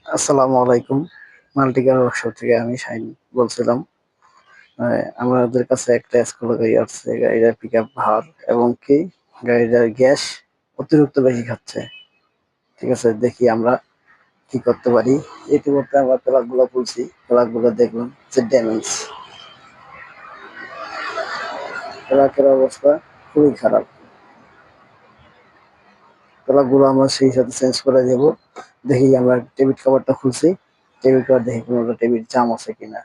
আসসালামু আলাইকুম। মাল্টিকার ওয়ার্কশপ থেকে আমি শাহিন বলছিলাম। আমাদের কাছে একটা স্কুল গাড়ি আসছে। গাড়িটার পিকআপ ভার এবং কি গাড়িটার গ্যাস অতিরিক্ত বেশি খাচ্ছে। ঠিক আছে, দেখি আমরা কি করতে পারি। ইতিমধ্যে আমরা প্লাগগুলো খুলছি, প্লাগগুলো দেখলাম যে ড্যামেজ। প্লাগের অবস্থা খুবই খারাপ। প্লাগগুলো আমরা সেই সাথে চেঞ্জ করে দেবো। দেখি আমরা টেবিল কভারটা খুলছি, টেবিল কভার দেখি কোনো টেবিল জাম আছে কিনা।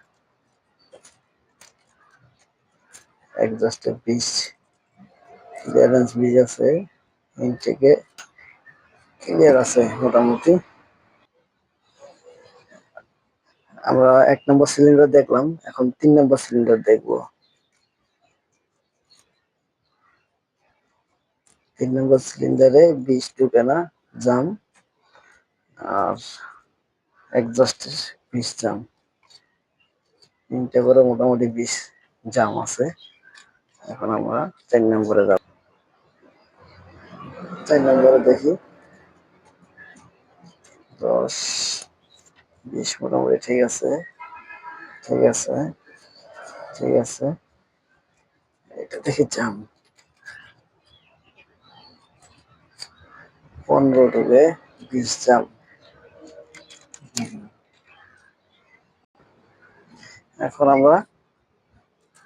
এক্সস্টের পিস ক্লিয়ারেন্স ব্রিজ আছে, ইনটেকে ক্লিয়ার আছে মোটামুটি। আমরা 1 নম্বর সিলিন্ডার দেখলাম, এখন 3 নম্বর সিলিন্ডার দেখবো। 3 নম্বর সিলিন্ডারে বিষ ঢুকে না, জাম। আর এক্সস্টের বিষ জাম, তিনটে করে মোটামুটি বিষ জাম আছে। এখন আমরা 4 নম্বরে যাব। 4 নম্বরে দেখি 10, 20 মোটামুটি ঠিক আছে, ঠিক আছে, ঠিক আছে। এটা দেখি জাম 15 ঢুকে 20 জাম। এখন আমরা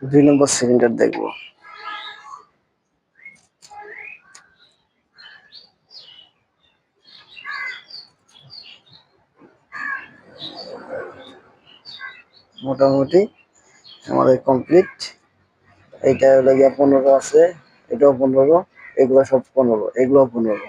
2 নম্বর সিলিন্ডার দেখবো। মোটামুটি আমাদের কমপ্লিট। এইটা হলো গিয়া 15 আছে, এটাও 15, এগুলো সব 15, এগুলো 15।